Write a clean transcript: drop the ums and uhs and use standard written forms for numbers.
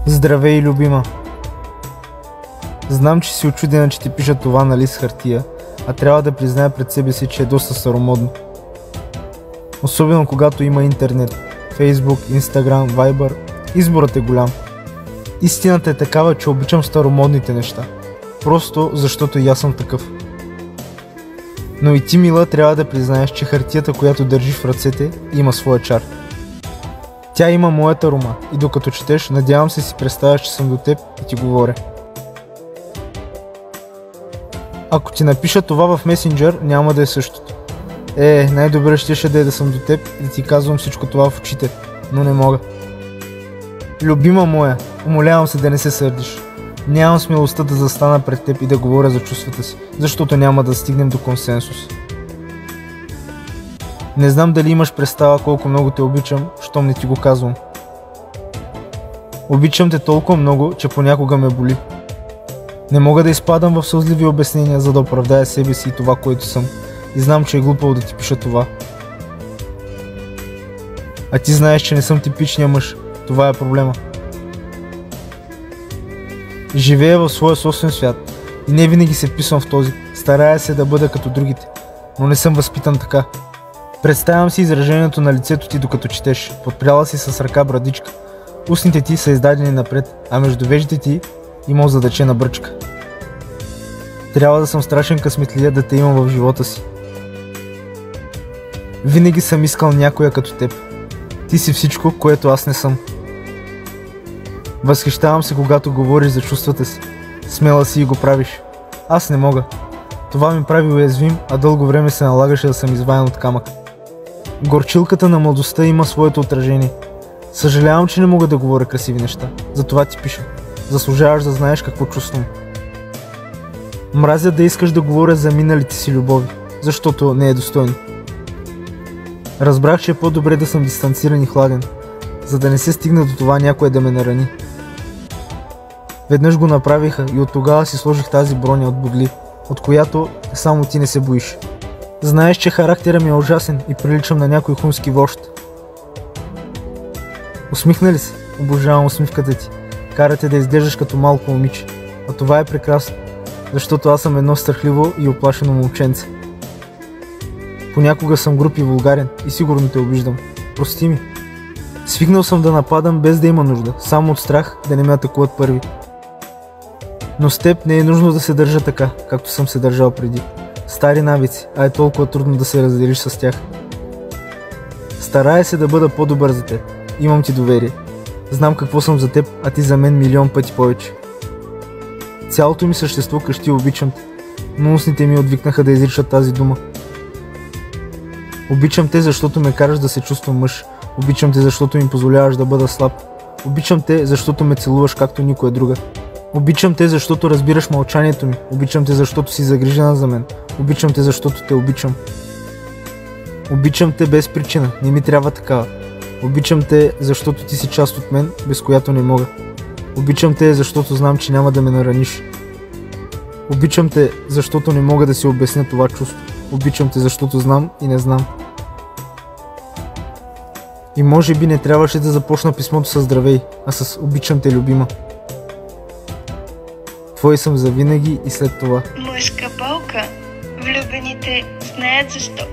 Здравей, любима! Знам, че си очудена, че ти пиша това на лист хартия, а трябва да призная пред себе си, че е доста старомодно. Особено когато има интернет, Facebook, Instagram, Viber, изборът е голям. Истината е такава, че обичам старомодните неща. Просто защото и аз съм такъв. Но и ти, мила, трябва да признаеш, че хартията, която държиш в ръцете, има своя чар. Тя има моята арома и докато четеш, надявам се си представяш, че съм до теб и ти говоря. Ако ти напиша това в месенджер, няма да е същото. Най-добре щеше да е да съм до теб и да ти казвам всичко това в очите, но не мога. Любима моя, умолявам се да не се сърдиш. Нямам смелостта да застана пред теб и да говоря за чувствата си, защото няма да стигнем до консенсус. Не знам дали имаш представа колко много те обичам, щом не ти го казвам. Обичам те толкова много, че понякога ме боли. Не мога да изпадам в сълзливи обяснения, за да оправдая себе си и това, което съм. И знам, че е глупаво да ти пиша това. А ти знаеш, че не съм типичния мъж. Това е проблема. Живея в своя собствен свят и не винаги се вписвам в този. Старая се да бъда като другите, но не съм възпитан така. Представям си изражението на лицето ти докато четеш. Подпряла си с ръка брадичка. Устните ти са издадени напред, а между веждите ти има озадачена бръчка. Трябва да съм страшен късметлия да те имам в живота си. Винаги съм искал някоя като теб. Ти си всичко, което аз не съм. Възхищавам се, когато говориш за чувствата си. Смела си и го правиш. Аз не мога. Това ми прави уязвим, а дълго време се налагаше да съм изваян от камък. Горчилката на младостта има своето отражение. Съжалявам, че не мога да говоря красиви неща. Затова ти пиша. Заслужаваш да знаеш какво чувствам. Мразя да искаш да говоря за миналите си любови, защото не е достойно. Разбрах, че е по-добре да съм дистанциран и хладен, за да не се стигне до това някой да ме нарани. Веднъж го направиха и от тогава си сложих тази броня от бодли, от която само ти не се боиш. Знаеш, че характера ми е ужасен и приличам на някой хунски вожд. Усмихна ли се? Обожавам усмивката ти. Карате да изглеждаш като малко момиче. А това е прекрасно, защото аз съм едно страхливо и оплашено момченце. Понякога съм груб и вулгарен и сигурно те обиждам. Прости ми. Свикнал съм да нападам без да има нужда, само от страх да не ме атакуват първи. Но с теб не е нужно да се държа така, както съм се държал преди. Стари навици, а е толкова трудно да се разделиш с тях. Старая се да бъда по-добър за теб. Имам ти доверие. Знам какво съм за теб, а ти за мен милион пъти повече. Цялото ми същество крещи обичам те, но устните ми отвикнаха да изричат тази дума. Обичам те, защото ме караш да се чувствам мъж. Обичам те, защото ми позволяваш да бъда слаб. Обичам те, защото ме целуваш както никоя друга. Обичам те, защото разбираш мълчанието ми. Обичам те, защото си загрижена за мен. Обичам те, защото те обичам. Обичам те без причина, не ми трябва такава. Обичам те, защото ти си част от мен, без която не мога. Обичам те, защото знам, че няма да ме нараниш. Обичам те, защото не мога да си обясня това чувство. Обичам те, защото знам и не знам. И може би не трябваше да започна писмото с здравей, а с обичам те, любима. Твой съм завинаги и след това. Мъжка болка. Влюбените знаят защо.